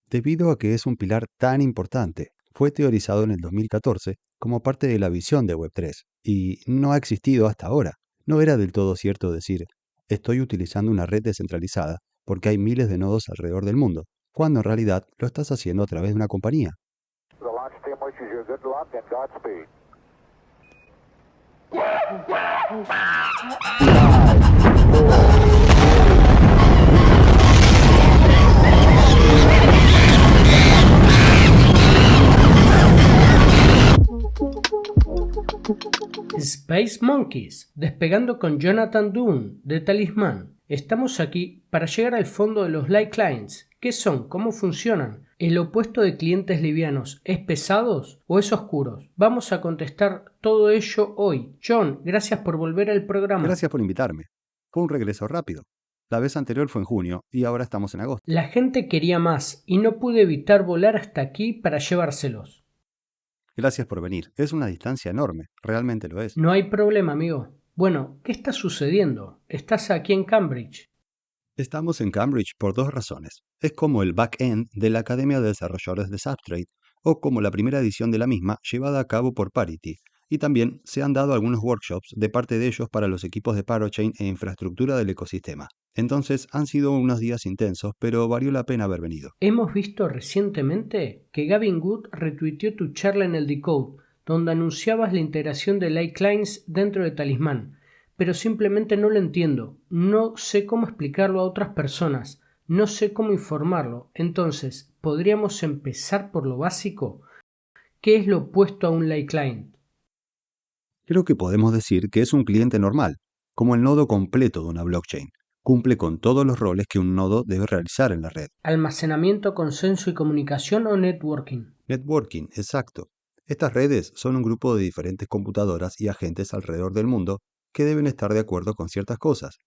Debido a que es un pilar tan importante, fue teorizado en el 2014 como parte de la visión de Web3 y no ha existido hasta ahora. No era del todo cierto decir, estoy utilizando una red descentralizada porque hay miles de nodos alrededor del mundo, cuando en realidad lo estás haciendo a través de una compañía. The launch team wishes you good luck and Godspeed. Space Monkeys, despegando con Jonathan Dunn de Talismán. Estamos aquí para llegar al fondo de los light clients. ¿Qué son? ¿Cómo funcionan? ¿El opuesto de clientes livianos es pesados o es oscuros? Vamos a contestar todo ello hoy. John, gracias por volver al programa. Gracias por invitarme. Fue un regreso rápido. La vez anterior fue en junio y ahora estamos en agosto. La gente quería más y no pude evitar volar hasta aquí para llevárselos. Gracias por venir. Es una distancia enorme, realmente lo es. No hay problema, amigo. Bueno, ¿qué está sucediendo? ¿Estás aquí en Cambridge? Estamos en Cambridge por dos razones. Es como el back-end de la Academia de Desarrolladores de Substrate, o como la primera edición de la misma llevada a cabo por Parity, y también se han dado algunos workshops de parte de ellos para los equipos de Parachain e infraestructura del ecosistema. Entonces han sido unos días intensos, pero valió la pena haber venido. Hemos visto recientemente que Gavin Wood retuiteó tu charla en el Decode, donde anunciabas la integración de Light Clients dentro de Talismán, pero simplemente no lo entiendo, no sé cómo explicarlo a otras personas, no sé cómo informarlo. Entonces, ¿podríamos empezar por lo básico? ¿Qué es lo opuesto a un Light Client? Creo que podemos decir que es un cliente normal, como el nodo completo de una blockchain. Cumple con todos los roles que un nodo debe realizar en la red. ¿Almacenamiento, consenso y comunicación o networking? Networking, exacto. Estas redes son un grupo de diferentes computadoras y agentes alrededor del mundo que deben estar de acuerdo con ciertas cosas.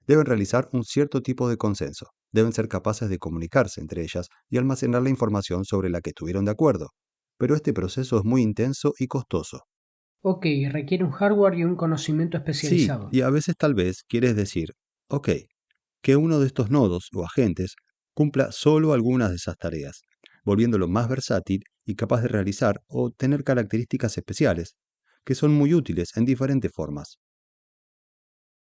Deben realizar un cierto tipo de consenso. Deben ser capaces de comunicarse entre ellas y almacenar la información sobre la que estuvieron de acuerdo. Pero este proceso es muy intenso y costoso. Ok, requiere un hardware y un conocimiento Sí, especializado. y a veces tal vez quieres decir, ok, que uno de estos nodos o agentes cumpla solo algunas de esas tareas, volviéndolo más versátil y capaz de realizar o tener características especiales, que son muy útiles en diferentes formas.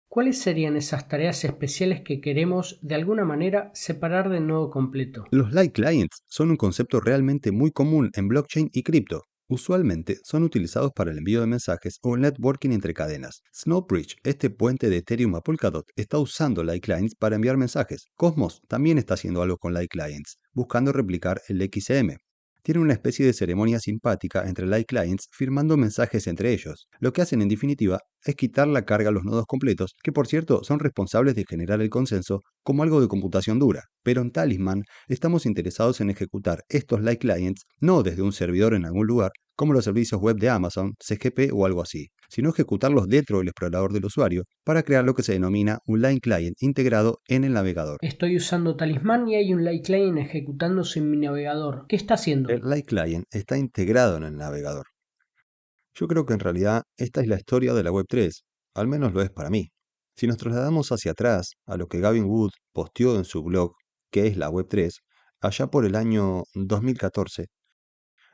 ¿Cuáles serían esas tareas especiales que queremos de alguna manera separar del nodo completo? Los light clients son un concepto realmente muy común en blockchain y cripto. Usualmente son utilizados para el envío de mensajes o el networking entre cadenas. Snowbridge, este puente de Ethereum a Polkadot, está usando light clients para enviar mensajes. Cosmos también está haciendo algo con light clients, buscando replicar el XM. Tienen una especie de ceremonia simpática entre light clients firmando mensajes entre ellos. Lo que hacen en definitiva es quitar la carga a los nodos completos, que por cierto son responsables de generar el consenso como algo de computación dura. Pero en Talisman estamos interesados en ejecutar estos light clients no desde un servidor en algún lugar, como los servicios web de Amazon, CGP o algo así, sino ejecutarlos dentro del explorador del usuario para crear lo que se denomina un light client integrado en el navegador. Estoy usando Talismán y hay un light client ejecutándose en mi navegador. ¿Qué está haciendo? El light client está integrado en el navegador. Yo creo que en realidad esta es la historia de la Web3, al menos lo es para mí. Si nos trasladamos hacia atrás a lo que Gavin Wood posteó en su blog, que es la Web3, allá por el año 2014,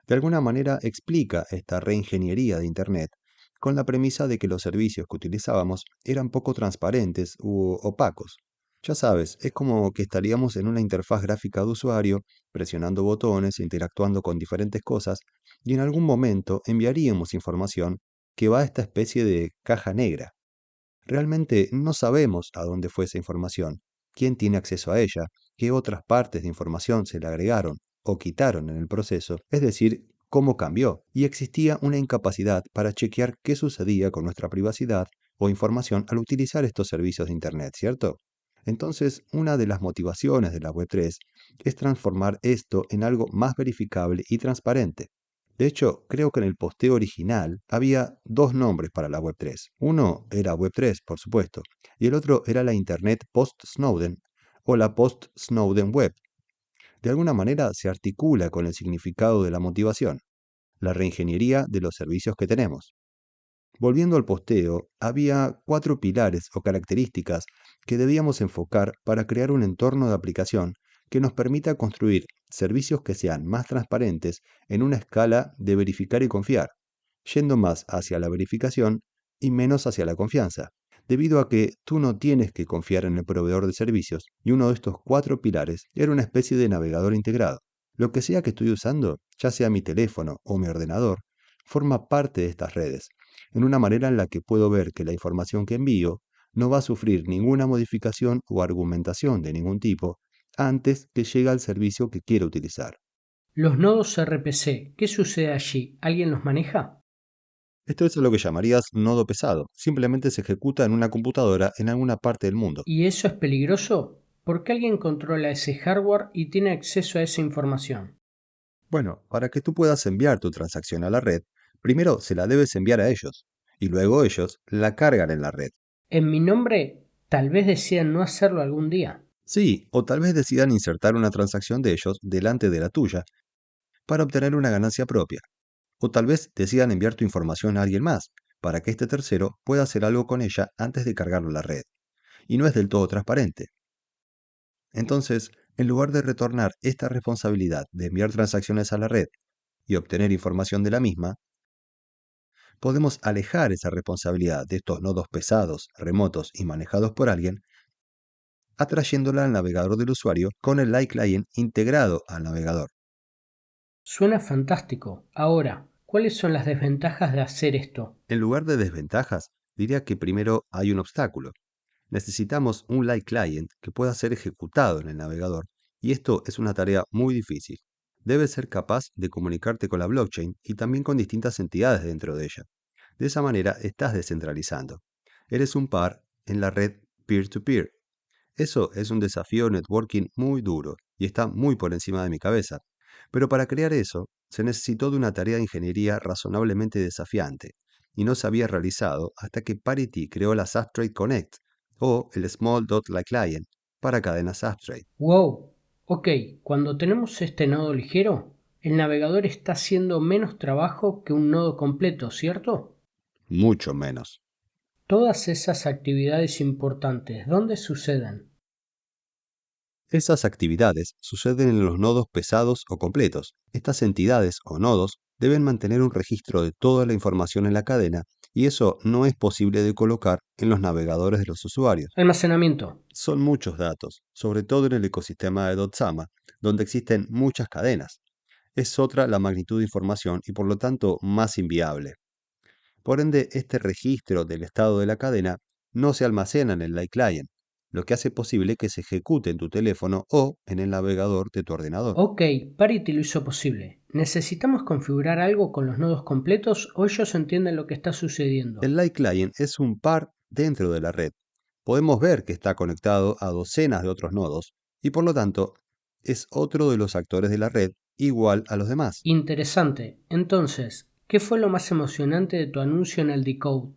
de alguna manera explica esta reingeniería de Internet con la premisa de que los servicios que utilizábamos eran poco transparentes u opacos. Ya sabes, es como que estaríamos en una interfaz gráfica de usuario, presionando botones, interactuando con diferentes cosas, y en algún momento enviaríamos información que va a esta especie de caja negra. Realmente no sabemos a dónde fue esa información, quién tiene acceso a ella, qué otras partes de información se le agregaron o quitaron en el proceso, es decir, cómo cambió, y existía una incapacidad para chequear qué sucedía con nuestra privacidad o información al utilizar estos servicios de Internet, ¿cierto? Entonces, una de las motivaciones de la Web3 es transformar esto en algo más verificable y transparente. De hecho, creo que en el posteo original había dos nombres para la Web3. Uno era Web3, por supuesto, y el otro era la Internet post-Snowden o la post-Snowden Web. De alguna manera se articula con el significado de la motivación, la reingeniería de los servicios que tenemos. Volviendo al posteo, había 4 pilares o características que debíamos enfocar para crear un entorno de aplicación que nos permita construir servicios que sean más transparentes en una escala de verificar y confiar, yendo más hacia la verificación y menos hacia la confianza, debido a que tú no tienes que confiar en el proveedor de servicios y uno de estos 4 pilares era una especie de navegador integrado. Lo que sea que estoy usando, ya sea mi teléfono o mi ordenador, forma parte de estas redes, en una manera en la que puedo ver que la información que envío no va a sufrir ninguna modificación o argumentación de ningún tipo antes que llegue al servicio que quiero utilizar. Los nodos RPC, ¿qué sucede allí? ¿Alguien los maneja? Esto es lo que llamarías nodo pesado. Simplemente se ejecuta en una computadora en alguna parte del mundo. ¿Y eso es peligroso? ¿Por qué alguien controla ese hardware y tiene acceso a esa información? Bueno, para que tú puedas enviar tu transacción a la red, primero se la debes enviar a ellos, y luego ellos la cargan en la red. En mi nombre, tal vez decidan no hacerlo algún día. Sí, o tal vez decidan insertar una transacción de ellos delante de la tuya para obtener una ganancia propia. O tal vez decidan enviar tu información a alguien más, para que este tercero pueda hacer algo con ella antes de cargarlo a la red. Y no es del todo transparente. Entonces, en lugar de retornar esta responsabilidad de enviar transacciones a la red y obtener información de la misma, podemos alejar esa responsabilidad de estos nodos pesados, remotos y manejados por alguien, atrayéndola al navegador del usuario con el Light Client integrado al navegador. Suena fantástico. Ahora, ¿cuáles son las desventajas de hacer esto? En lugar de desventajas, diría que primero hay un obstáculo. Necesitamos un Light Client que pueda ser ejecutado en el navegador, y esto es una tarea muy difícil. Debes ser capaz de comunicarte con la blockchain y también con distintas entidades dentro de ella. De esa manera estás descentralizando. Eres un par en la red peer-to-peer. Eso es un desafío networking muy duro y está muy por encima de mi cabeza. Pero para crear eso, se necesitó de una tarea de ingeniería razonablemente desafiante, y no se había realizado hasta que Parity creó la Substrate Connect, o el Small Dot Like Client, para cadenas Substrate. ¡Wow! Ok, cuando tenemos este nodo ligero, el navegador está haciendo menos trabajo que un nodo completo, ¿cierto? Mucho menos. Todas esas actividades importantes, ¿dónde suceden? Esas actividades suceden en los nodos pesados o completos. Estas entidades o nodos deben mantener un registro de toda la información en la cadena y eso no es posible de colocar en los navegadores de los usuarios. Almacenamiento. Son muchos datos, sobre todo en el ecosistema de Dotsama, donde existen muchas cadenas. Es otra la magnitud de información y por lo tanto más inviable. Por ende, este registro del estado de la cadena no se almacena en el Light Client, lo que hace posible que se ejecute en tu teléfono o en el navegador de tu ordenador. Ok, Parity lo hizo posible. ¿Necesitamos configurar algo con los nodos completos o ellos entienden lo que está sucediendo? El Light Client es un par dentro de la red. Podemos ver que está conectado a docenas de otros nodos y por lo tanto es otro de los actores de la red igual a los demás. Interesante. Entonces, ¿qué fue lo más emocionante de tu anuncio en el Decode?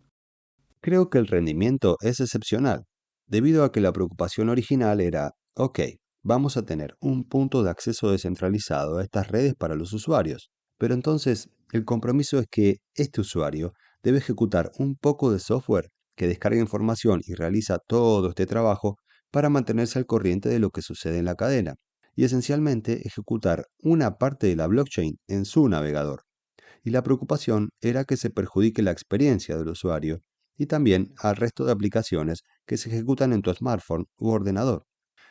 Creo que el rendimiento es excepcional, debido a que la preocupación original era, ok, vamos a tener un punto de acceso descentralizado a estas redes para los usuarios, pero entonces el compromiso es que este usuario debe ejecutar un poco de software que descarga información y realiza todo este trabajo para mantenerse al corriente de lo que sucede en la cadena, y esencialmente ejecutar una parte de la blockchain en su navegador. Y la preocupación era que se perjudique la experiencia del usuario y también al resto de aplicaciones que se ejecutan en tu smartphone u ordenador.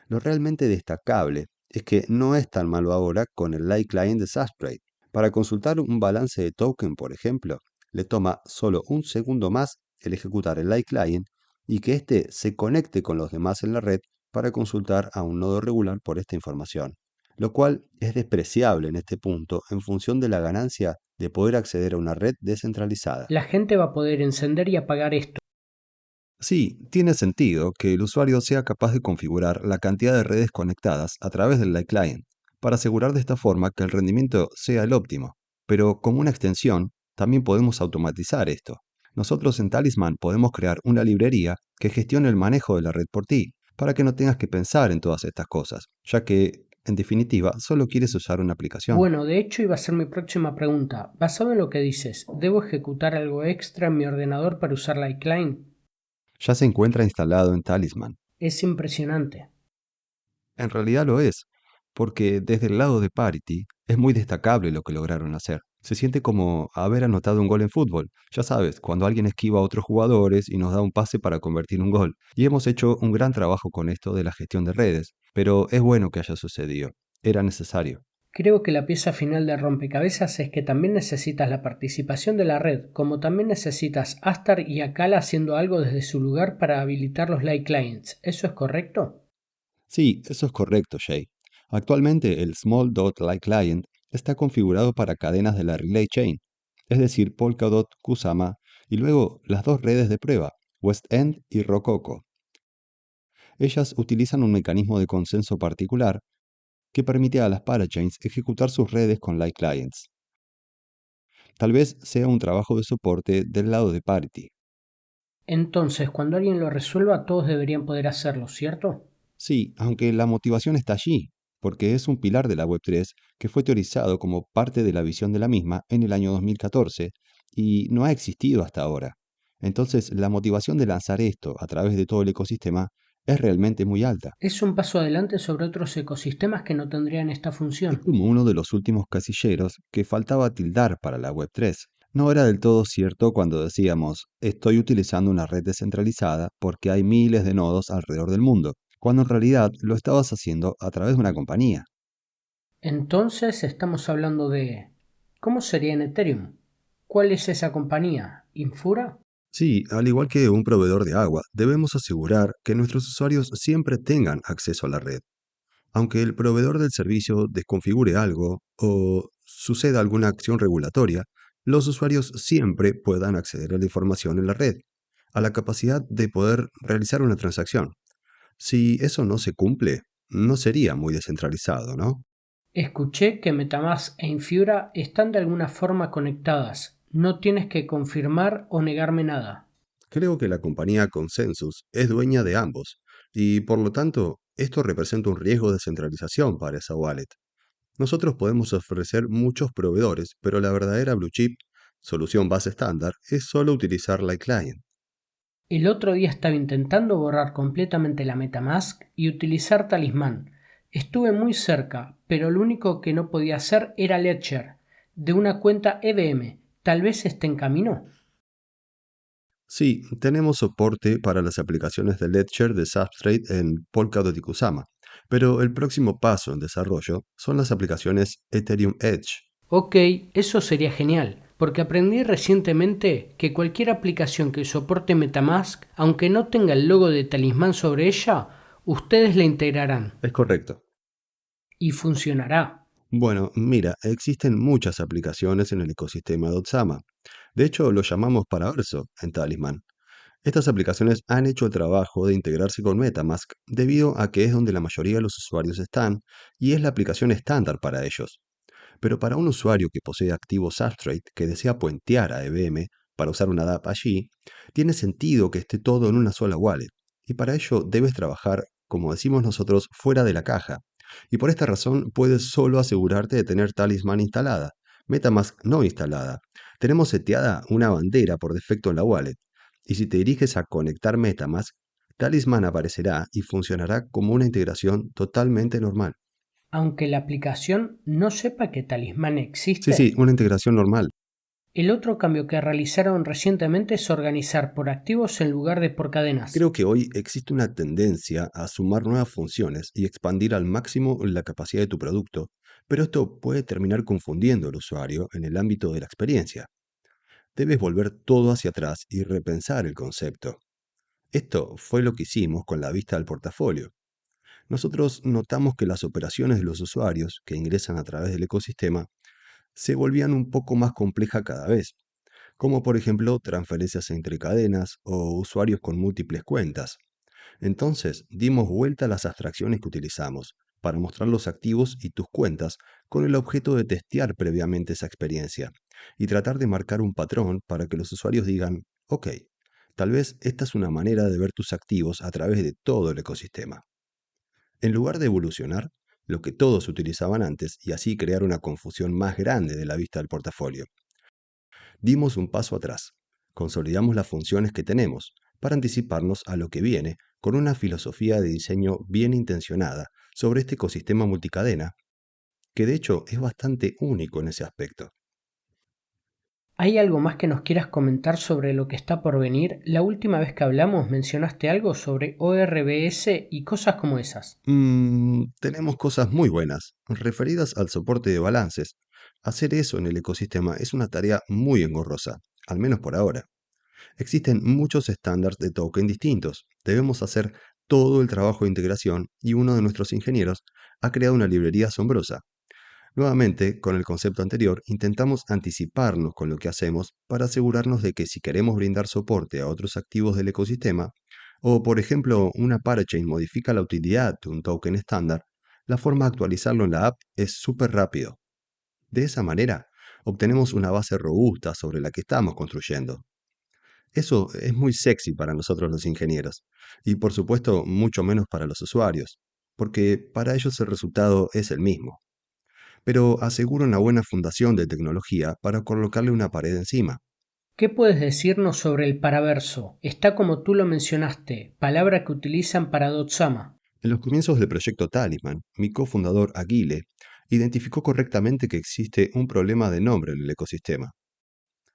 Lo realmente destacable es que no es tan malo ahora con el Light Client de Substrate. Para consultar un balance de token, por ejemplo, le toma solo un segundo más el ejecutar el Light Client y que éste se conecte con los demás en la red para consultar a un nodo regular por esta información, lo cual es despreciable en este punto en función de la ganancia de poder acceder a una red descentralizada. La gente va a poder encender y apagar esto. Sí, tiene sentido que el usuario sea capaz de configurar la cantidad de redes conectadas a través del Light Client, para asegurar de esta forma que el rendimiento sea el óptimo. Pero como una extensión, también podemos automatizar esto. Nosotros en Talisman podemos crear una librería que gestione el manejo de la red por ti, para que no tengas que pensar en todas estas cosas, ya que, en definitiva, solo quieres usar una aplicación. Bueno, de hecho iba a ser mi próxima pregunta. Basado en lo que dices, ¿debo ejecutar algo extra en mi ordenador para usar la iCloud? Ya se encuentra instalado en Talisman. Es impresionante. En realidad lo es, porque desde el lado de Parity es muy destacable lo que lograron hacer. Se siente como haber anotado un gol en fútbol. Ya sabes, cuando alguien esquiva a otros jugadores y nos da un pase para convertir un gol. Y hemos hecho un gran trabajo con esto de la gestión de redes, pero es bueno que haya sucedido. Era necesario. Creo que la pieza final del rompecabezas es que también necesitas la participación de la red, como también necesitas Astar y Akala haciendo algo desde su lugar para habilitar los light clients. ¿Eso es correcto? Sí, eso es correcto, Jay. Actualmente el Small Dot Light Client está configurado para cadenas de la Relay Chain, es decir, Polkadot, Kusama, y luego las dos redes de prueba, West End y Rococo. Ellas utilizan un mecanismo de consenso particular que permite a las parachains ejecutar sus redes con light clients. Tal vez sea un trabajo de soporte del lado de Parity. Entonces, cuando alguien lo resuelva, todos deberían poder hacerlo, ¿cierto? Sí, aunque la motivación está allí, porque es un pilar de la Web3 que fue teorizado como parte de la visión de la misma en el año 2014 y no ha existido hasta ahora. Entonces, la motivación de lanzar esto a través de todo el ecosistema es realmente muy alta. Es un paso adelante sobre otros ecosistemas que no tendrían esta Es función. como uno de los últimos casilleros que faltaba tildar para la Web3. No era del todo cierto cuando decíamos, estoy utilizando una red descentralizada porque hay miles de nodos alrededor del mundo, cuando en realidad lo estabas haciendo a través de una compañía. Entonces estamos hablando de... ¿Cómo sería en Ethereum? ¿Cuál es esa compañía? ¿Infura? Sí, al igual que un proveedor de agua, debemos asegurar que nuestros usuarios siempre tengan acceso a la red. Aunque el proveedor del servicio desconfigure algo o suceda alguna acción regulatoria, los usuarios siempre puedan acceder a la información en la red, a la capacidad de poder realizar una transacción. Si eso no se cumple, no sería muy descentralizado, ¿no? Escuché que MetaMask e Infura están de alguna forma conectadas. No tienes que confirmar o negarme nada. Creo que la compañía Consensus es dueña de ambos, y por lo tanto, esto representa un riesgo de centralización para esa wallet. Nosotros podemos ofrecer muchos proveedores, pero la verdadera blue chip, solución base estándar, es solo utilizar Light Client. El otro día estaba intentando borrar completamente la MetaMask y utilizar Talismán. Estuve muy cerca, pero lo único que no podía hacer era Ledger, de una cuenta EVM. Tal vez esté en camino. Sí, tenemos soporte para las aplicaciones de Ledger de Substrate en Polkadot y Kusama, pero el próximo paso en desarrollo son las aplicaciones Ethereum Edge. Ok, eso sería genial, porque aprendí recientemente que cualquier aplicación que soporte MetaMask, aunque no tenga el logo de Talismán sobre ella, ustedes la integrarán Es correcto. y funcionará. Bueno, mira, existen muchas aplicaciones en el ecosistema de Otsama. De hecho, lo llamamos para verso en Talisman. Estas aplicaciones han hecho el trabajo de integrarse con MetaMask debido a que es donde la mayoría de los usuarios están y es la aplicación estándar para ellos. Pero para un usuario que posee activo Substrate que desea puentear a EVM para usar una DApp allí, tiene sentido que esté todo en una sola wallet. Y para ello debes trabajar, como decimos nosotros, fuera de la caja. Y por esta razón puedes solo asegurarte de tener Talisman instalada, MetaMask no instalada. Tenemos seteada una bandera por defecto en la wallet. Y si te diriges a conectar MetaMask, Talisman aparecerá y funcionará como una integración totalmente normal. Aunque la aplicación no sepa que Talismán Sí, sí, existe. una integración normal. El otro cambio que realizaron recientemente es organizar por activos en lugar de por cadenas. Creo que hoy existe una tendencia a sumar nuevas funciones y expandir al máximo la capacidad de tu producto, pero esto puede terminar confundiendo al usuario en el ámbito de la experiencia. Debes volver todo hacia atrás y repensar el concepto. Esto fue lo que hicimos con la vista al portafolio. Nosotros notamos que las operaciones de los usuarios que ingresan a través del ecosistema se volvían un poco más complejas cada vez, como por ejemplo transferencias entre cadenas o usuarios con múltiples cuentas. Entonces, dimos vuelta a las abstracciones que utilizamos para mostrar los activos y tus cuentas con el objeto de testear previamente esa experiencia y tratar de marcar un patrón para que los usuarios digan, ok, tal vez esta es una manera de ver tus activos a través de todo el ecosistema. En lugar de evolucionar, lo que todos utilizaban antes y así crear una confusión más grande de la vista del portafolio, dimos un paso atrás, consolidamos las funciones que tenemos para anticiparnos a lo que viene con una filosofía de diseño bien intencionada sobre este ecosistema multicadena, que de hecho es bastante único en ese aspecto. ¿Hay algo más que nos quieras comentar sobre lo que está por venir? La última vez que hablamos mencionaste algo sobre ORBS y cosas como esas. Tenemos cosas muy buenas referidas al soporte de balances. Hacer eso en el ecosistema es una tarea muy engorrosa, al menos por ahora. Existen muchos estándares de token distintos. Debemos hacer todo el trabajo de integración y uno de nuestros ingenieros ha creado una librería asombrosa. Nuevamente, con el concepto anterior, intentamos anticiparnos con lo que hacemos para asegurarnos de que si queremos brindar soporte a otros activos del ecosistema, o por ejemplo una parachain modifica la utilidad de un token estándar, la forma de actualizarlo en la app es súper rápido. De esa manera, obtenemos una base robusta sobre la que estamos construyendo. Eso es muy sexy para nosotros los ingenieros, y por supuesto mucho menos para los usuarios, porque para ellos el resultado es el mismo, pero asegura una buena fundación de tecnología para colocarle una pared encima. ¿Qué puedes decirnos sobre el paraverso? Está como tú lo mencionaste, palabra que utilizan para Dotsama. En los comienzos del proyecto Talisman, mi cofundador Aguile identificó correctamente que existe un problema de nombre en el ecosistema.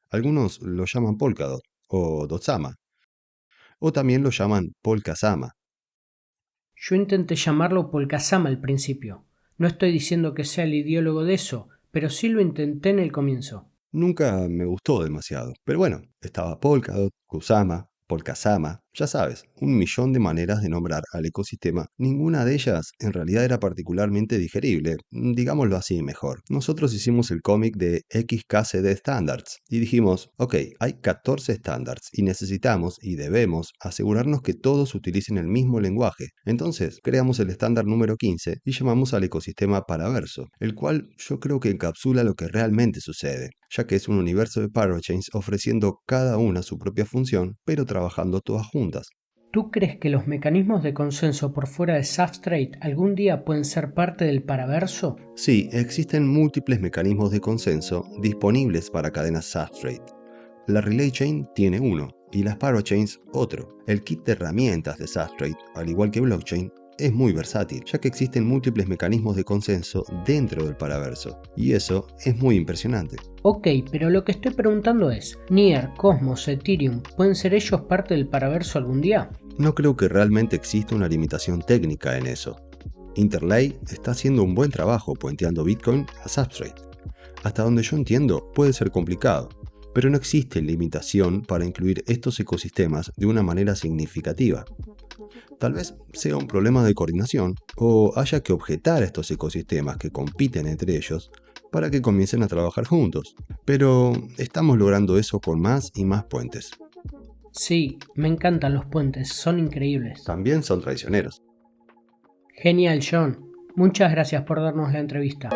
Algunos lo llaman Polkadot o Dotsama, o también lo llaman Polkasama. Yo intenté llamarlo Polkasama al principio. No estoy diciendo que sea el ideólogo de eso, pero sí lo intenté en el comienzo. Nunca me gustó demasiado, pero bueno, estaba Polkadot, Kusama, Polkasama, ya sabes, un millón de maneras de nombrar al ecosistema. Ninguna de ellas en realidad era particularmente digerible, digámoslo así mejor. Nosotros hicimos el cómic de XKCD Standards y dijimos, ok, hay 14 estándares y necesitamos y debemos asegurarnos que todos utilicen el mismo lenguaje. Entonces, creamos el estándar número 15 y llamamos al ecosistema Paraverso, el cual yo creo que encapsula lo que realmente sucede, ya que es un universo de parachains ofreciendo cada una su propia función, pero trabajando todas juntas. ¿Tú crees que los mecanismos de consenso por fuera de Substrate algún día pueden ser parte del paraverso? Sí, existen múltiples mecanismos de consenso disponibles para cadenas Substrate. La Relay Chain tiene uno y las Parachains otro. El kit de herramientas de Substrate, al igual que Blockchain, es muy versátil, ya que existen múltiples mecanismos de consenso dentro del paraverso, y eso es muy impresionante. Ok, pero lo que estoy preguntando es, ¿Near, Cosmos, Ethereum, pueden ser ellos parte del paraverso algún día? No creo que realmente exista una limitación técnica en eso. Interlay está haciendo un buen trabajo puenteando Bitcoin a Substrate. Hasta donde yo entiendo, puede ser complicado, pero no existe limitación para incluir estos ecosistemas de una manera significativa. Tal vez sea un problema de coordinación o haya que objetar a estos ecosistemas que compiten entre ellos para que comiencen a trabajar juntos. Pero estamos logrando eso con más y más puentes. Sí, me encantan los puentes, son increíbles. También son traicioneros. Genial, John. Muchas gracias por darnos la entrevista.